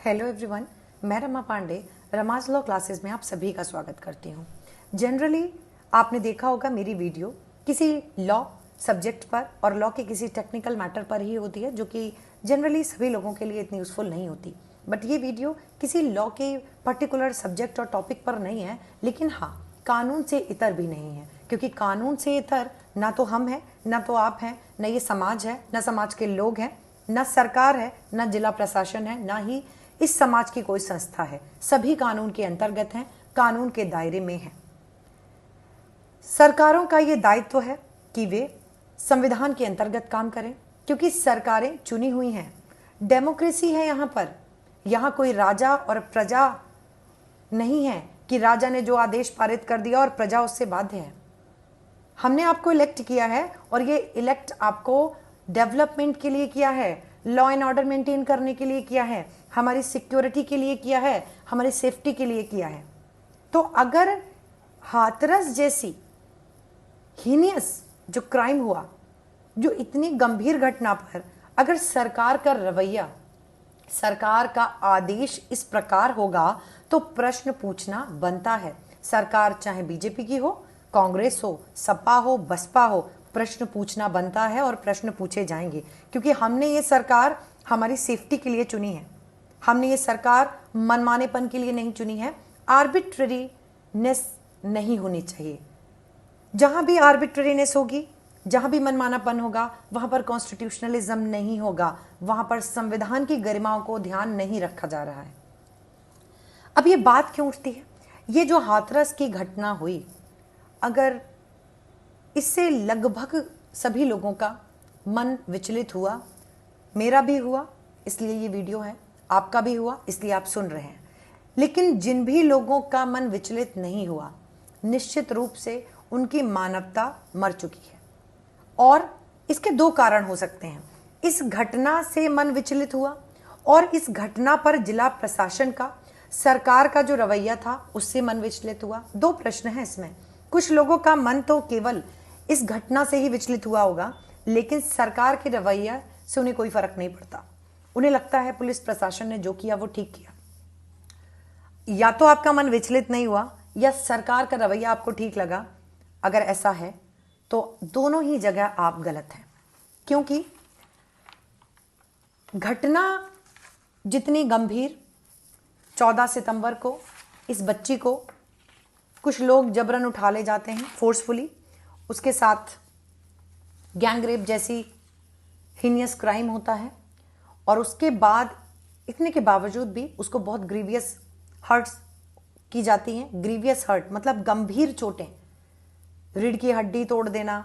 Hello everyone, मैं Rama Pandey रमाज law classes में आप सभी का स्वागत करती हूँ। जनरली आपने देखा होगा मेरी वीडियो किसी लॉ सब्जेक्ट पर और लॉ के किसी टेक्निकल मैटर पर ही होती है, जो कि जनरली सभी लोगों के लिए इतनी यूज़फुल नहीं होती। बट ये वीडियो किसी लॉ के पर्टिकुलर सब्जेक्ट और टॉपिक पर नहीं है, लेकिन हाँ, कानून से इतर भी नहीं है, क्योंकि कानून से इतर ना तो हम हैं, ना तो आप हैं, ना ये समाज है, ना समाज के लोग हैं, ना सरकार है, ना जिला प्रशासन है, ना ही इस समाज की कोई संस्था है। सभी कानून के अंतर्गत हैं, कानून के दायरे में हैं। सरकारों का ये दायित्व है कि वे संविधान के अंतर्गत काम करें, क्योंकि सरकारें चुनी हुई हैं। डेमोक्रेसी है यहाँ पर। यहाँ कोई राजा और प्रजा नहीं है कि राजा ने जो आदेश पारित कर दिया और प्रजा उससे बाध्य है। हमने आपको इलेक्ट किया है और ये इलेक्ट आपको डेवलपमेंट के लिए किया है, लॉ एंड ऑर्डर मेंटेन करने के लिए किया है, हमारी सिक्योरिटी के लिए किया है, हमारी सेफ्टी के लिए किया है। तो अगर हाथरस जैसी हीनियस जो क्राइम हुआ, जो इतनी गंभीर घटना पर अगर सरकार का रवैया, सरकार का आदेश इस प्रकार होगा तो प्रश्न पूछना बनता है। सरकार चाहे बीजेपी की हो, कांग्रेस हो, सपा हो, बसपा हो, प्रश्न पूछना बनता है और प्रश्न पूछे जाएंगे, क्योंकि हमने ये सरकार हमारी सेफ्टी के लिए चुनी है। हमने ये सरकार मनमानेपन के लिए नहीं चुनी है। आर्बिट्ररीनेस नहीं होनी चाहिए। जहां भी आर्बिट्ररीनेस होगी, जहां भी मनमानापन होगा, वहां पर कॉन्स्टिट्यूशनलिज्म नहीं होगा, वहां पर संविधान की गरिमाओं को ध्यान नहीं रखा जा रहा है। अब ये बात क्यों उठती है? ये जो हाथरस की घटना हुई, अगर इससे लगभग सभी लोगों का मन विचलित हुआ, मेरा भी हुआ, इसलिए ये वीडियो है, आपका भी हुआ, इसलिए आप सुन रहे हैं। लेकिन जिन भी लोगों का मन विचलित नहीं हुआ, निश्चित रूप से उनकी मानवता मर चुकी है। और इसके दो कारण हो सकते हैं। इस घटना से मन विचलित हुआ और इस घटना पर जिला प्रशासन का, सरकार का जो रवैया था उससे मन विचलित हुआ। दो प्रश्न हैं इसमें। कुछ लोगों का मन तो केवल इस घटना से ही विचलित हुआ होगा, लेकिन सरकार के रवैया से उन्हें कोई फर्क नहीं पड़ता। उन्हें लगता है पुलिस प्रशासन ने जो किया वो ठीक किया। या तो आपका मन विचलित नहीं हुआ या सरकार का रवैया आपको ठीक लगा। अगर ऐसा है तो दोनों ही जगह आप गलत हैं, क्योंकि घटना जितनी गंभीर, 14 सितंबर को इस बच्ची को कुछ लोग जबरन उठा ले जाते हैं फोर्सफुली, उसके साथ गैंग रेप जैसी हीनियस क्राइम होता है, और उसके बाद इतने के बावजूद भी उसको बहुत ग्रीवियस हर्ट्स की जाती हैं। ग्रीवियस हर्ट मतलब गंभीर चोटें, रीढ़ की हड्डी तोड़ देना,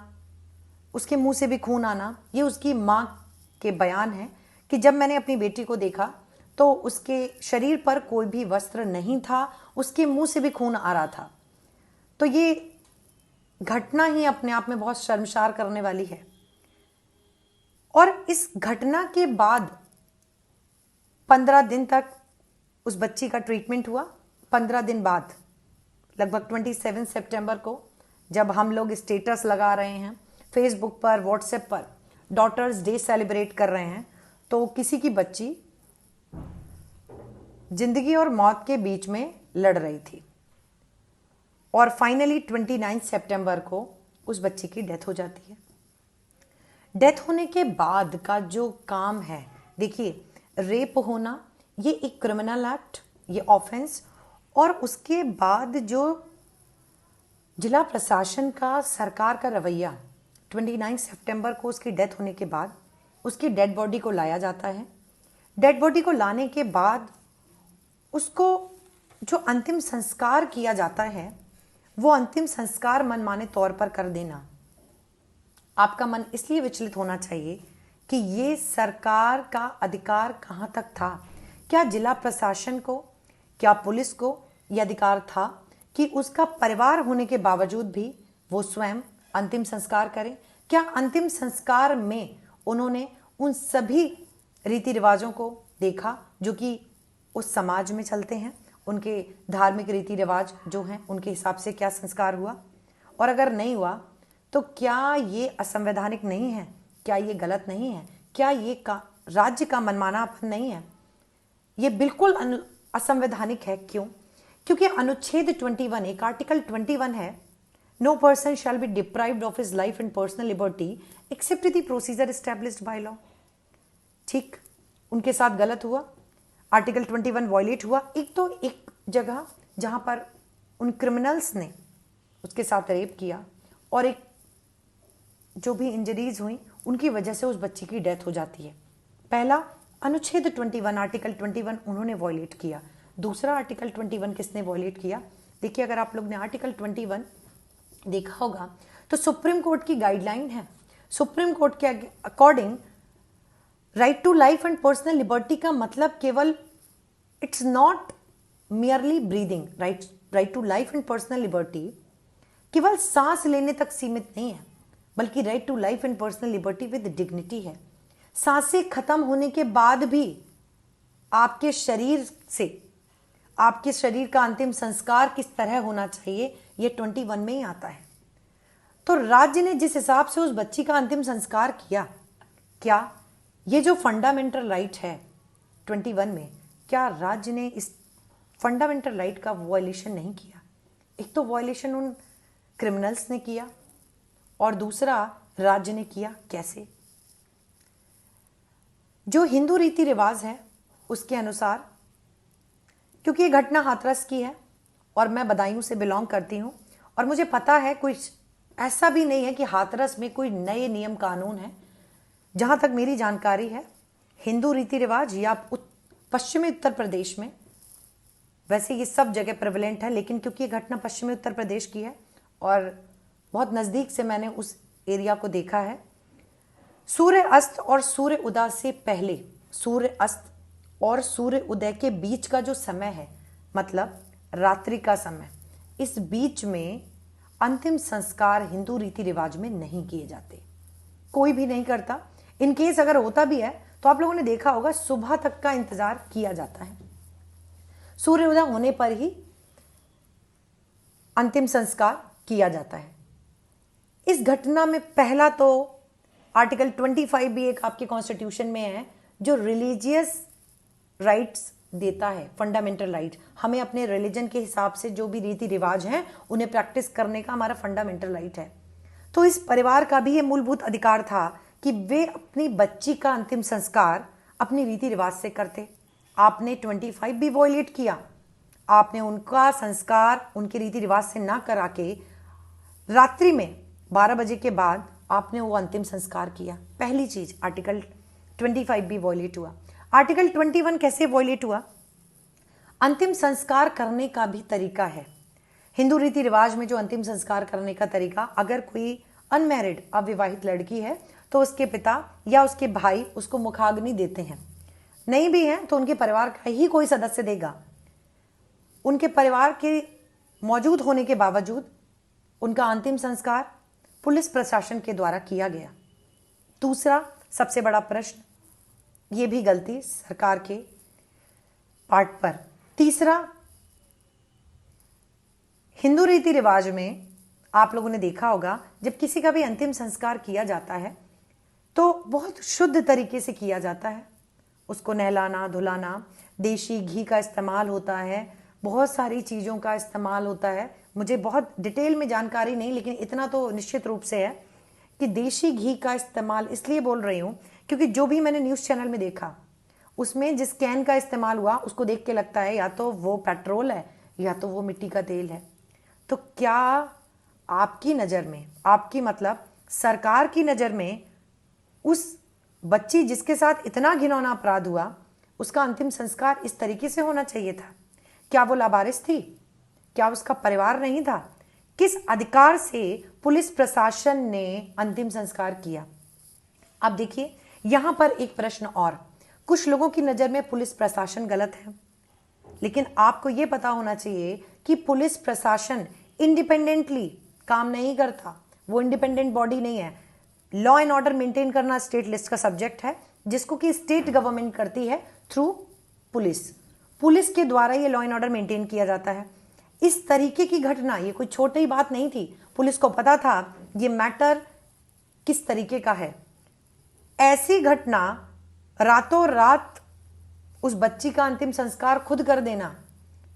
उसके मुंह से भी खून आना। ये उसकी माँ के बयान है कि जब मैंने अपनी बेटी को देखा तो उसके शरीर पर कोई भी वस्त्र नहीं था, उसके मुंह से भी खून आ रहा था। तो ये घटना ही अपने आप में बहुत शर्मसार करने वाली है। और इस घटना के बाद 15 दिन तक उस बच्ची का ट्रीटमेंट हुआ। 15 दिन बाद लगभग 27 सितंबर को जब हम लोग स्टेटस लगा रहे हैं फेसबुक पर, व्हाट्सएप पर, डॉटर्स डे सेलिब्रेट कर रहे हैं, तो किसी की बच्ची जिंदगी और मौत के बीच में लड़ रही थी और फाइनली 29 सितंबर को उस बच्ची की डेथ हो जाती है। डेथ होने के बाद का जो काम है, देखिए, रेप होना ये एक क्रिमिनल एक्ट, ये ऑफेंस, और उसके बाद जो जिला प्रशासन का, सरकार का रवैया, 29 सितंबर को उसकी डेथ होने के बाद उसकी डेड बॉडी को लाया जाता है। डेड बॉडी को लाने के बाद उसको जो अंतिम संस्कार किया जाता है, वो अंतिम संस्कार मनमाने तौर पर कर देना, आपका मन इसलिए विचलित होना चाहिए कि ये सरकार का अधिकार कहाँ तक था। क्या जिला प्रशासन को, क्या पुलिस को यह अधिकार था कि उसका परिवार होने के बावजूद भी वो स्वयं अंतिम संस्कार करें? क्या अंतिम संस्कार में उन्होंने उन सभी रीति रिवाजों को देखा जो कि उस समाज में चलते हैं, उनके धार्मिक रीति रिवाज जो हैं उनके हिसाब से क्या संस्कार हुआ? और अगर नहीं हुआ तो क्या ये असंवैधानिक नहीं है? क्या ये गलत नहीं है? क्या ये राज्य का मनमानापन नहीं है? ये बिल्कुल असंवैधानिक है। क्यों? क्योंकि अनुच्छेद 21 एक आर्टिकल 21 है, no person shall be deprived of his life and personal liberty except the procedure established by law. ठीक, उनके साथ गलत हुआ, आर्टिकल 21 वॉयलेट हुआ। एक तो एक जगह जहां पर उन क्रिमिनल्स ने उसके साथ रेप किया और एक जो भी इंजरीज हुई उनकी वजह से उस बच्ची की डेथ हो जाती है। पहला अनुच्छेद 21 आर्टिकल 21 उन्होंने वॉयलेट किया। दूसरा आर्टिकल 21 किसने वॉयलेट किया? देखिए, अगर आप लोग ने आर्टिकल 21 देखा होगा तो सुप्रीम कोर्ट की गाइडलाइन है। सुप्रीम कोर्ट के according right to life and personal liberty का मतलब केवल it's not merely breathing. Right to life and personal liberty केवल सांस लेने तक सीमित नहीं है, बल्कि right to life and personal liberty with dignity है। सांसें खत्म होने के बाद भी आपके शरीर से आपके शरीर का अंतिम संस्कार किस तरह होना चाहिए, यह 21 में ही आता है। तो राज्य ने जिस हिसाब से उस बच्ची का अंतिम संस्कार किया, क्या ये जो फंडामेंटल राइट है 21 में, क्या राज्य ने इस फंडामेंटल राइट का वॉयलेशन नहीं किया? एक तो वॉयलेशन उन क्रिमिनल्स ने किया और दूसरा राज्य ने किया। कैसे? जो हिंदू रीति रिवाज है उसके अनुसार, क्योंकि ये घटना हाथरस की है और मैं बदायूं से बिलोंग करती हूं और मुझे पता है कुछ ऐसा भी नहीं है कि हाथरस में कोई नए नियम कानून है। जहां तक मेरी जानकारी है, हिंदू रीति रिवाज या पश्चिमी उत्तर प्रदेश में, वैसे ये सब जगह प्रेवलेंट है, लेकिन क्योंकि ये घटना पश्चिमी उत्तर प्रदेश की है और बहुत नज़दीक से मैंने उस एरिया को देखा है, सूर्य अस्त और सूर्य उदय से पहले, सूर्य अस्त और सूर्य उदय के बीच का जो समय है, मतलब रात्रि का समय, इस बीच में अंतिम संस्कार हिंदू रीति रिवाज में नहीं किए जाते। कोई भी नहीं करता। इन केस अगर होता भी है तो आप लोगों ने देखा होगा सुबह तक का इंतजार किया जाता है, सूर्योदय होने पर ही अंतिम संस्कार किया जाता है। इस घटना में पहला तो आर्टिकल 25 भी एक आपके कॉन्स्टिट्यूशन में है जो रिलीजियस राइट्स देता है, फंडामेंटल राइट। हमें अपने रिलीजन के हिसाब से जो भी रीति रिवाज हैं उन्हें प्रैक्टिस करने का हमारा फंडामेंटल राइट है। तो इस परिवार का भी ये मूलभूत अधिकार था कि वे अपनी बच्ची का अंतिम संस्कार अपनी रीति रिवाज से करते। आपने 25 भी वॉयलेट किया, आपने उनका संस्कार उनके रीति रिवाज से ना करा के रात्रि में 12 बजे के बाद आपने वो अंतिम संस्कार किया। पहली चीज, आर्टिकल 25 भी वॉयलेट हुआ। आर्टिकल 21 कैसे वॉयलेट हुआ? अंतिम संस्कार करने का भी तरीका है हिंदू रीति रिवाज में। जो अंतिम संस्कार करने का तरीका, अगर कोई अनमैरिड अविवाहित लड़की है तो उसके पिता या उसके भाई उसको मुखाग्नि देते हैं, नहीं भी है तो उनके परिवार का ही कोई सदस्य देगा। उनके परिवार के मौजूद होने के बावजूद उनका अंतिम संस्कार पुलिस प्रशासन के द्वारा किया गया। दूसरा सबसे बड़ा प्रश्न, ये भी गलती सरकार के पार्ट पर। तीसरा, हिंदू रीति रिवाज में आप लोगों ने देखा होगा जब किसी का भी अंतिम संस्कार किया जाता है तो बहुत शुद्ध तरीके से किया जाता है। उसको नहलाना धुलाना, देशी घी का इस्तेमाल होता है, बहुत सारी चीज़ों का इस्तेमाल होता है। मुझे बहुत डिटेल में जानकारी नहीं, लेकिन इतना तो निश्चित रूप से है कि देशी घी का इस्तेमाल इसलिए बोल रही हूँ क्योंकि जो भी मैंने न्यूज़ चैनल में देखा उसमें जिस कैन का इस्तेमाल हुआ उसको देख के लगता है या तो वो पेट्रोल है या तो वो मिट्टी का तेल है। तो क्या आपकी नज़र में, आपकी मतलब सरकार की नज़र में, उस बच्ची जिसके साथ इतना घिनौना अपराध हुआ उसका अंतिम संस्कार इस तरीके से होना चाहिए था? क्या वो लावारिस थी? क्या उसका परिवार नहीं था? किस अधिकार से पुलिस प्रशासन ने अंतिम संस्कार किया? अब देखिए, यहां पर एक प्रश्न और, कुछ लोगों की नज़र में पुलिस प्रशासन गलत है, लेकिन आपको यह पता होना चाहिए कि पुलिस प्रशासन इंडिपेंडेंटली काम नहीं करता। वो इंडिपेंडेंट बॉडी नहीं है। लॉ एंड ऑर्डर मेंटेन करना स्टेट लिस्ट का सब्जेक्ट है, जिसको कि स्टेट गवर्नमेंट करती है थ्रू पुलिस। पुलिस के द्वारा ये लॉ एंड ऑर्डर मेंटेन किया जाता है। इस तरीके की घटना, ये कोई छोटी बात नहीं थी। पुलिस को पता था ये मैटर किस तरीके का है। ऐसी घटना रातों रात उस बच्ची का अंतिम संस्कार खुद कर देना,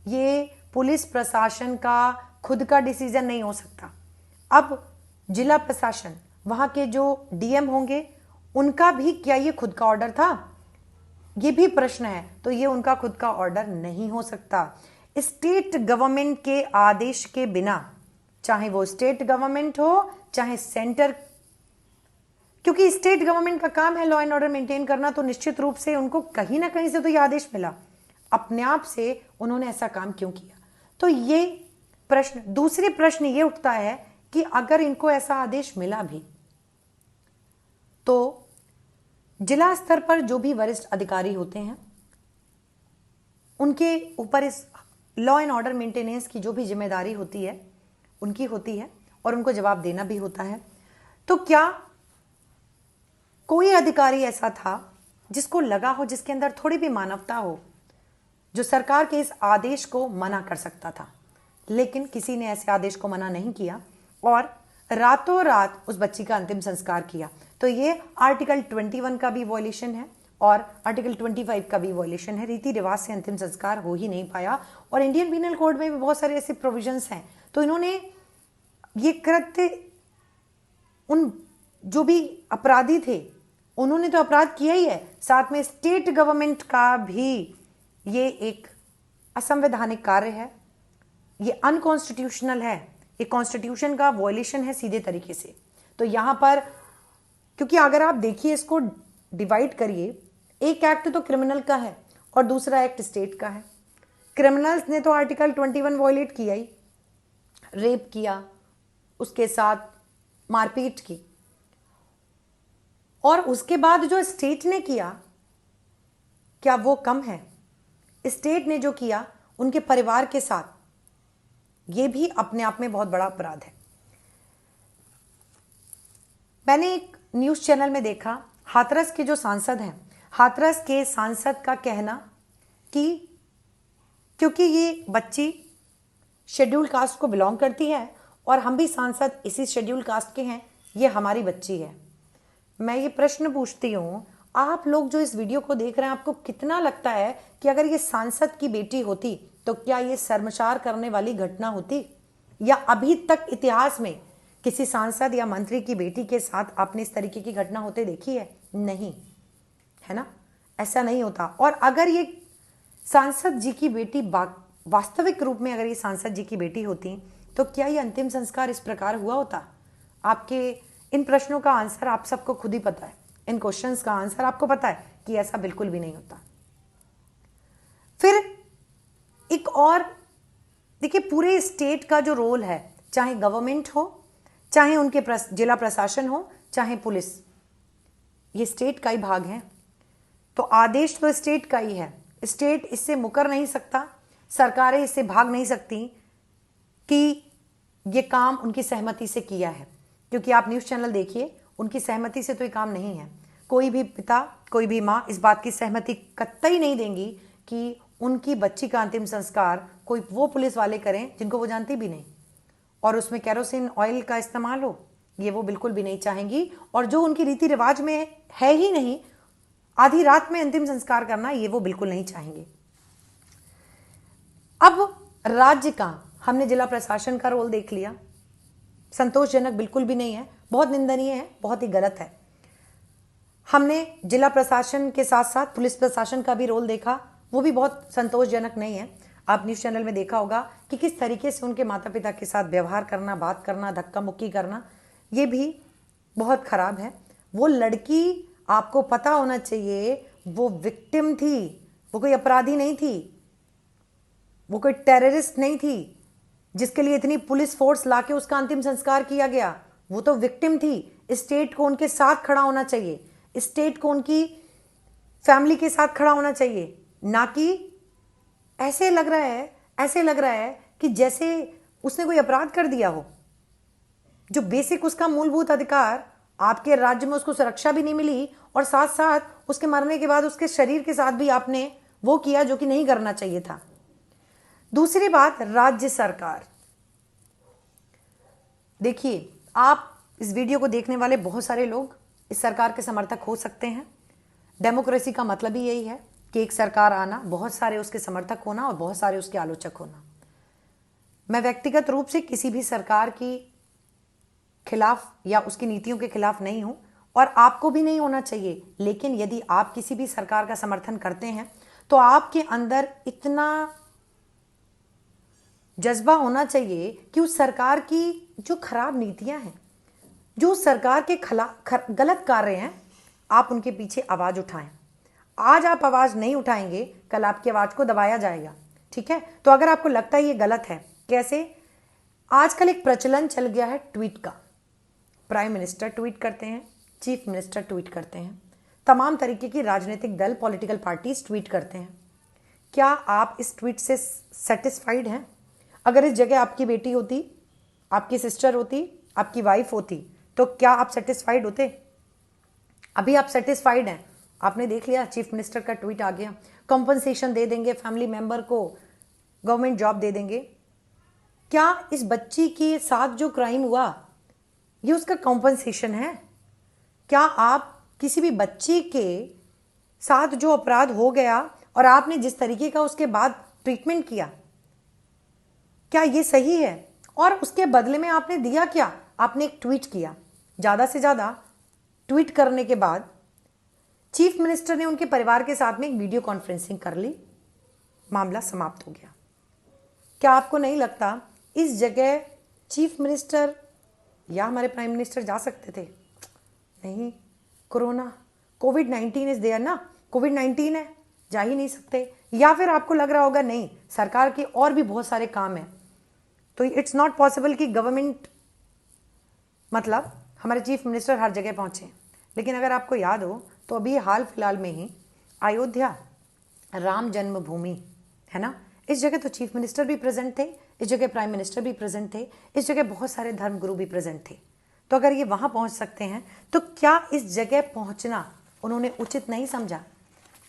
ये पुलिस प्रशासन का खुद का डिसीजन नहीं हो सकता। अब जिला प्रशासन, वहां के जो डीएम होंगे, उनका भी क्या ये खुद का ऑर्डर था? ये भी प्रश्न है। तो ये उनका खुद का ऑर्डर नहीं हो सकता। स्टेट गवर्नमेंट के आदेश के बिना, चाहे वो स्टेट गवर्नमेंट हो चाहे सेंटर, क्योंकि स्टेट गवर्नमेंट का काम है लॉ एंड ऑर्डर मेंटेन करना, तो निश्चित रूप से उनको कहीं ना कहीं से तो ये आदेश मिला। अपने आप से उन्होंने ऐसा काम क्यों किया? तो ये प्रश्न, दूसरे प्रश्न ये उठता है कि अगर इनको ऐसा आदेश मिला भी, तो जिला स्तर पर जो भी वरिष्ठ अधिकारी होते हैं, उनके ऊपर इस लॉ एंड ऑर्डर मेंटेनेंस की जो भी जिम्मेदारी होती है, उनकी होती है, और उनको जवाब देना भी होता है। तो क्या कोई अधिकारी ऐसा था जिसको लगा हो, जिसके अंदर थोड़ी भी मानवता हो, जो सरकार के इस आदेश को मना कर सकता था? लेकिन किसी ने ऐसे आदेश को मना नहीं किया और रातों रात उस बच्ची का अंतिम संस्कार किया। तो ये आर्टिकल 21 का भी वॉयलेशन है और आर्टिकल 25 का भी वॉयलेशन है। रीति रिवाज से अंतिम संस्कार हो ही नहीं पाया, और इंडियन पिनल कोड में भी बहुत सारे ऐसे प्रोविजंस हैं। तो इन्होंने ये कृत्य, उन जो भी अपराधी थे उन्होंने तो अपराध किया ही है, साथ में स्टेट गवर्नमेंट का भी ये एक असंवैधानिक कार्य है, ये अनकॉन्स्टिट्यूशनल है, ये कॉन्स्टिट्यूशन का वॉयलेशन है सीधे तरीके से। तो यहां पर, क्योंकि अगर आप देखिए, इसको डिवाइड करिए, एक एक्ट तो क्रिमिनल का है और दूसरा एक्ट स्टेट का है। क्रिमिनल्स ने तो आर्टिकल 21 वॉयलेट किया ही, रेप किया, उसके साथ मारपीट की, और उसके बाद जो स्टेट ने किया, क्या वो कम है? स्टेट ने जो किया उनके परिवार के साथ, ये भी अपने आप में बहुत बड़ा अपराध है। मैंने एक न्यूज चैनल में देखा, हाथरस के जो सांसद हैं, हाथरस के सांसद का कहना कि क्योंकि ये बच्ची शेड्यूल कास्ट को बिलोंग करती है और हम भी सांसद इसी शेड्यूल कास्ट के हैं, ये हमारी बच्ची है। मैं ये प्रश्न पूछती हूं, आप लोग जो इस वीडियो को देख रहे हैं, आपको कितना लगता है कि अगर ये सांसद की बेटी होती तो क्या ये शर्मसार करने वाली घटना होती? या अभी तक इतिहास में किसी सांसद या मंत्री की बेटी के साथ आपने इस तरीके की घटना होते देखी है? नहीं, है ना, ऐसा नहीं होता। और अगर ये सांसद जी की बेटी वास्तविक रूप में अगर ये सांसद जी की बेटी होती तो क्या ये अंतिम संस्कार इस प्रकार हुआ होता? आपके इन प्रश्नों का आंसर आप सबको खुद ही पता है, इन क्वेश्चंस का आंसर आपको पता है कि ऐसा बिल्कुल भी नहीं होता। फिर एक और देखिए, पूरे स्टेट का जो रोल है, चाहे गवर्नमेंट हो, चाहे उनके जिला प्रशासन हो, चाहे पुलिस, ये स्टेट का ही भाग है। तो आदेश तो स्टेट का ही है, स्टेट इससे मुकर नहीं सकता, सरकारें इससे भाग नहीं सकती कि ये काम उनकी सहमति से किया है। क्योंकि आप न्यूज़ चैनल देखिए, उनकी सहमति से तो ये काम नहीं है। कोई भी पिता, कोई भी माँ इस बात की सहमति कतई नहीं देंगी कि उनकी बच्ची का अंतिम संस्कार कोई वो पुलिस वाले करें जिनको वो जानती भी नहीं, और उसमें कैरोसिन ऑयल का इस्तेमाल हो, ये वो बिल्कुल भी नहीं चाहेंगी। और जो उनकी रीति रिवाज में है ही नहीं, आधी रात में अंतिम संस्कार करना, ये वो बिल्कुल नहीं चाहेंगे। अब राज्य का, हमने जिला प्रशासन का रोल देख लिया, संतोषजनक बिल्कुल भी नहीं है, बहुत निंदनीय है, बहुत ही गलत है। हमने जिला प्रशासन के साथ साथ पुलिस प्रशासन का भी रोल देखा, वो भी बहुत संतोषजनक नहीं है। आप न्यूज़ चैनल में देखा होगा कि किस तरीके से उनके माता पिता के साथ व्यवहार करना, बात करना, धक्का मुक्की करना, ये भी बहुत खराब है। वो लड़की, आपको पता होना चाहिए, वो विक्टिम थी, वो कोई अपराधी नहीं थी, वो कोई टेररिस्ट नहीं थी जिसके लिए इतनी पुलिस फोर्स लाके उसका अंतिम संस्कार किया गया। वो तो विक्टिम थी। स्टेट को उनके साथ खड़ा होना चाहिए, स्टेट को उनकी फैमिली के साथ खड़ा होना चाहिए, ना कि ऐसे लग रहा है कि जैसे उसने कोई अपराध कर दिया हो। जो बेसिक उसका मूलभूत अधिकार, आपके राज्य में उसको सुरक्षा भी नहीं मिली, और साथ साथ उसके मरने के बाद उसके शरीर के साथ भी आपने वो किया जो कि नहीं करना चाहिए था। दूसरी बात, राज्य सरकार। देखिए, आप इस वीडियो को देखने वाले बहुत सारे लोग इस सरकार के समर्थक हो सकते हैं। डेमोक्रेसी का मतलब ही यही है कि एक सरकार आना, बहुत सारे उसके समर्थक होना और बहुत सारे उसके आलोचक होना। मैं व्यक्तिगत रूप से किसी भी सरकार की खिलाफ या उसकी नीतियों के खिलाफ नहीं हूं और आपको भी नहीं होना चाहिए, लेकिन यदि आप किसी भी सरकार का समर्थन करते हैं तो आपके अंदर इतना जज्बा होना चाहिए कि उस सरकार की जो खराब नीतियां हैं, जो उस सरकार के गलत कार्य हैं, आप उनके पीछे आवाज उठाएं। आज आप आवाज नहीं उठाएंगे, कल आपकी आवाज को दबाया जाएगा। ठीक है, तो अगर आपको लगता है ये गलत है, कैसे? आजकल एक प्रचलन चल गया है ट्वीट का। प्राइम मिनिस्टर ट्वीट करते हैं, चीफ मिनिस्टर ट्वीट करते हैं, तमाम तरीके की राजनीतिक दल, पॉलिटिकल पार्टीज ट्वीट करते हैं। क्या आप इस ट्वीट से सेटिस्फाइड हैं? अगर इस जगह आपकी बेटी होती, आपकी सिस्टर होती, आपकी वाइफ होती, तो क्या आप सेटिस्फाइड होते? अभी आप सेटिस्फाइड हैं? आपने देख लिया चीफ मिनिस्टर का ट्वीट आ गया, कॉम्पनसेशन दे देंगे, फैमिली मेंबर को गवर्नमेंट जॉब दे देंगे। क्या इस बच्ची के साथ जो क्राइम हुआ ये उसका कॉम्पनसेशन है? क्या आप किसी भी बच्ची के साथ जो अपराध हो गया और आपने जिस तरीके का उसके बाद ट्रीटमेंट किया, क्या ये सही है? और उसके बदले में आपने दिया क्या? आपने एक ट्वीट किया। ज्यादा से ज्यादा ट्वीट करने के बाद चीफ मिनिस्टर ने उनके परिवार के साथ में एक वीडियो कॉन्फ्रेंसिंग कर ली, मामला समाप्त हो गया। क्या आपको नहीं लगता इस जगह चीफ मिनिस्टर या हमारे प्राइम मिनिस्टर जा सकते थे? नहीं, कोरोना, कोविड-19 इज देयर ना, कोविड-19 है, जा ही नहीं सकते। या फिर आपको लग रहा होगा नहीं, सरकार के और भी बहुत सारे काम हैं, तो इट्स नॉट पॉसिबल कि गवर्नमेंट, मतलब हमारे चीफ मिनिस्टर हर जगह पहुंचे। लेकिन अगर आपको याद हो तो अभी हाल फिलहाल में ही अयोध्या राम जन्मभूमि है ना, इस जगह तो चीफ मिनिस्टर भी प्रेजेंट थे, इस जगह प्राइम मिनिस्टर भी प्रेजेंट थे, इस जगह बहुत सारे धर्मगुरु भी प्रेजेंट थे। तो अगर ये वहां पहुंच सकते हैं तो क्या इस जगह पहुंचना उन्होंने उचित नहीं समझा?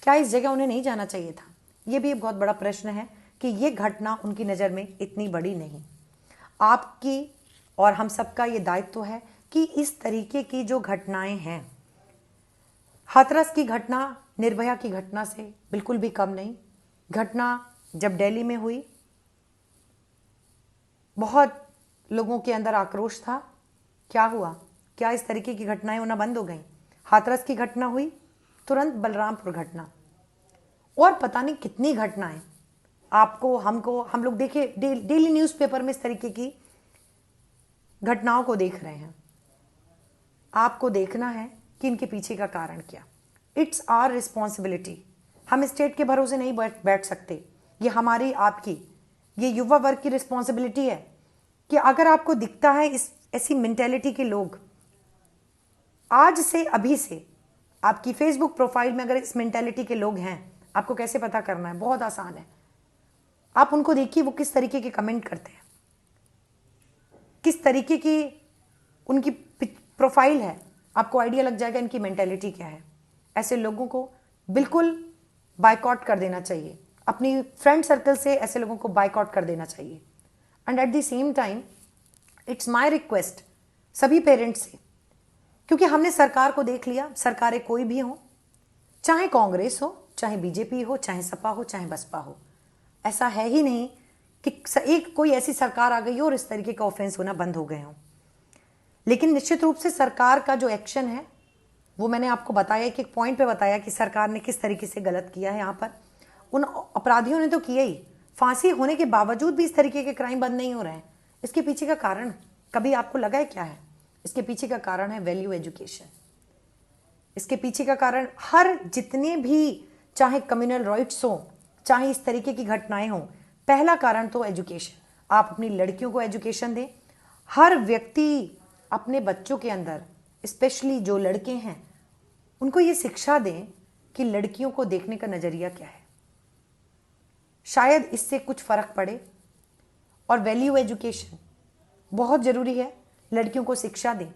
क्या इस जगह उन्हें नहीं जाना चाहिए था? यह भी एक बहुत बड़ा प्रश्न है कि यह घटना उनकी नज़र में इतनी बड़ी नहीं। आपकी और हम सबका ये दायित्व है कि इस तरीके की जो घटनाएं हैं, हाथरस की घटना निर्भया की घटना से बिल्कुल भी कम नहीं। घटना जब दिल्ली में हुई, बहुत लोगों के अंदर आक्रोश था। क्या हुआ? क्या इस तरीके की घटनाएं होना बंद हो गई? हाथरस की घटना हुई, तुरंत बलरामपुर घटना, और पता नहीं कितनी घटनाएं आपको, हमको, हम लोग देखिए डेली न्यूज़पेपर में इस तरीके की घटनाओं को देख रहे हैं। आपको देखना है कि इनके पीछे का कारण क्या। It's our responsibility. हम स्टेट के भरोसे नहीं बैठ सकते। ये हमारी, आपकी, ये युवा वर्ग की रिस्पॉन्सिबिलिटी है कि अगर आपको दिखता है इस ऐसी मेंटेलिटी के लोग, आज से, अभी से आपकी फेसबुक प्रोफाइल में अगर इस मेंटेलिटी के लोग हैं, आपको कैसे पता करना है? बहुत आसान है। आप उनको देखिए वो किस तरीके के कमेंट करते हैं, किस तरीके की उनकी प्रोफाइल है, आपको आइडिया लग जाएगा इनकी मेंटेलिटी क्या है। ऐसे लोगों को बिल्कुल बायकॉट कर देना चाहिए, अपनी फ्रेंड सर्कल से ऐसे लोगों को बायकॉट कर देना चाहिए। And at the same time it's my request सभी पेरेंट्स से, क्योंकि हमने सरकार को देख लिया, सरकारें कोई भी हो, चाहे कांग्रेस हो, चाहे बीजेपी हो, चाहे सपा हो, चाहे बसपा हो, ऐसा है ही नहीं कि एक कोई ऐसी सरकार आ गई हो और इस तरीके का ऑफेंस होना बंद हो गए हो। लेकिन निश्चित रूप से सरकार का जो एक्शन है वो मैंने आपको बताया, एक पॉइंट पे बताया कि सरकार ने किस तरीके से गलत किया है। यहाँ पर उन अपराधियों ने तो किया ही, फांसी होने के बावजूद भी इस तरीके के क्राइम बंद नहीं हो रहे हैं। इसके पीछे का कारण कभी आपको लगा है क्या है? इसके पीछे का कारण है वैल्यू एजुकेशन। इसके पीछे का कारण हर जितने भी, चाहे कम्युनल राइट्स हो, चाहे इस तरीके की घटनाएं हो, पहला कारण तो एजुकेशन। आप अपनी लड़कियों को एजुकेशन दें। हर व्यक्ति अपने बच्चों के अंदर, स्पेशली जो लड़के हैं, उनको ये शिक्षा दें कि लड़कियों को देखने का नजरिया क्या है। शायद इससे कुछ फर्क पड़े। और वैल्यू एजुकेशन बहुत जरूरी है। लड़कियों को शिक्षा दें।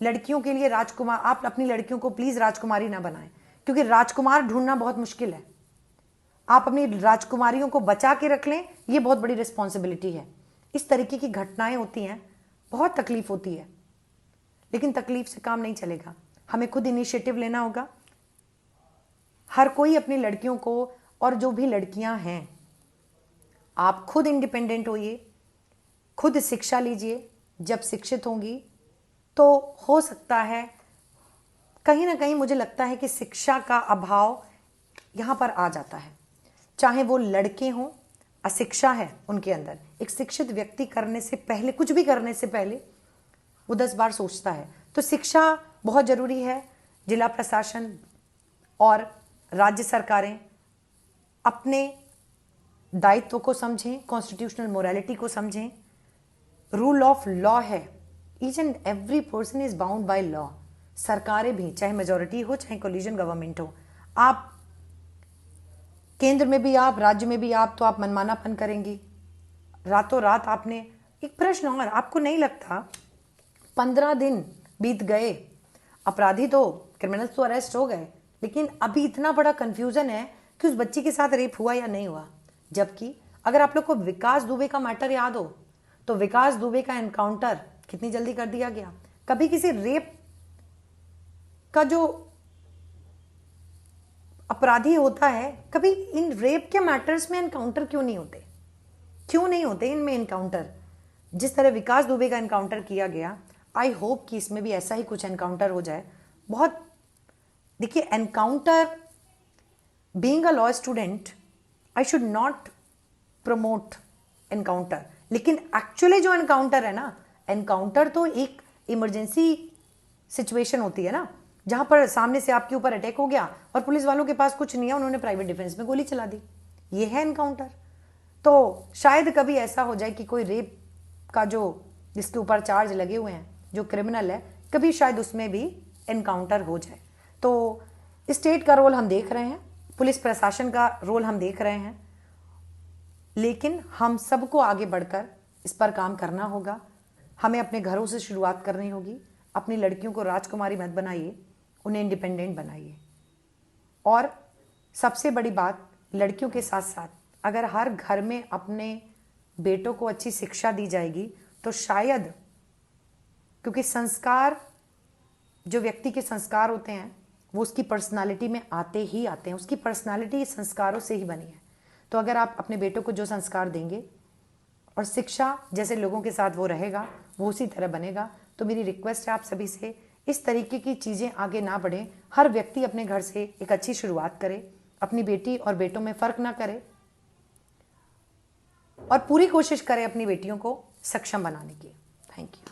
लड़कियों के लिए राजकुमार, आप अपनी लड़कियों को प्लीज राजकुमारी ना बनाएं, क्योंकि राजकुमार ढूंढना बहुत मुश्किल है। आप अपनी राजकुमारियों को बचा के रख लें, ये बहुत बड़ी रिस्पॉन्सिबिलिटी है। इस तरीके की घटनाएं होती हैं, बहुत तकलीफ होती है, लेकिन तकलीफ से काम नहीं चलेगा। हमें खुद इनिशिएटिव लेना होगा, हर कोई अपनी लड़कियों को, और जो भी लड़कियां हैं, आप खुद इंडिपेंडेंट होइए, खुद शिक्षा लीजिए। जब शिक्षित होंगी तो हो सकता है, कहीं ना कहीं मुझे लगता है कि शिक्षा का अभाव यहाँ पर आ जाता है। चाहे वो लड़के हों, अशिक्षा है उनके अंदर। एक शिक्षित व्यक्ति करने से पहले, कुछ भी करने से पहले वो 10 बार सोचता है। तो शिक्षा बहुत ज़रूरी है। जिला प्रशासन और राज्य सरकारें अपने दायित्व को समझें, कॉन्स्टिट्यूशनल मोरालिटी को समझें। रूल ऑफ लॉ है, each and every person is bound by law. सरकारें भी, चाहे मेजोरिटी हो चाहे कोलिजन गवर्नमेंट हो, आप केंद्र में भी आप, राज्य में भी आप, तो आप मनमानापन करेंगी। रातों रात आपने, एक प्रश्न और, आपको नहीं लगता 15 दिन बीत गए, अपराधी तो, क्रिमिनल्स तो अरेस्ट हो गए, लेकिन अभी इतना बड़ा कंफ्यूजन है कि उस बच्ची के साथ रेप हुआ या नहीं हुआ। जबकि अगर आप लोग को विकास दुबे का मैटर याद हो, तो विकास दुबे का एनकाउंटर कितनी जल्दी कर दिया गया। कभी किसी रेप का जो अपराधी होता है, कभी इन रेप के मैटर्स में एनकाउंटर क्यों नहीं होते? क्यों नहीं होते इनमें एनकाउंटर? जिस तरह विकास दुबे का एनकाउंटर किया गया, आई होप कि इसमें भी ऐसा ही कुछ एनकाउंटर हो जाए। बहुत, देखिए, encounter, being a law student, I should not promote encounter, लेकिन एक्चुअली जो एनकाउंटर है ना, एनकाउंटर तो एक इमरजेंसी सिचुएशन होती है ना, जहां पर सामने से आपके ऊपर अटैक हो गया और पुलिस वालों के पास कुछ नहीं है, उन्होंने प्राइवेट डिफेंस में गोली चला दी, ये है एनकाउंटर। तो शायद कभी ऐसा हो जाए कि कोई रेप का जो, जिसके ऊपर चार्ज लगे हुए हैं, जो क्रिमिनल है, कभी शायद उसमें भी एनकाउंटर हो जाए। तो स्टेट का रोल हम देख रहे हैं, पुलिस प्रशासन का रोल हम देख रहे हैं, लेकिन हम सबको आगे बढ़कर इस पर काम करना होगा। हमें अपने घरों से शुरुआत करनी होगी। अपनी लड़कियों को राजकुमारी मत बनाइए, उन्हें इंडिपेंडेंट बनाइए। और सबसे बड़ी बात, लड़कियों के साथ साथ अगर हर घर में अपने बेटों को अच्छी शिक्षा दी जाएगी, तो शायद, क्योंकि संस्कार, जो व्यक्ति के संस्कार होते हैं, वो उसकी पर्सनालिटी में आते ही आते हैं। उसकी पर्सनालिटी संस्कारों से ही बनी है। तो अगर आप अपने बेटों को जो संस्कार देंगे और शिक्षा जैसे लोगों के साथ वो रहेगा, वो उसी तरह बनेगा। तो मेरी रिक्वेस्ट है आप सभी से, इस तरीके की चीज़ें आगे ना बढ़ें। हर व्यक्ति अपने घर से एक अच्छी शुरुआत करे, अपनी बेटी और बेटों में फ़र्क ना करे, और पूरी कोशिश करे अपनी बेटियों को सक्षम बनाने की। Thank you.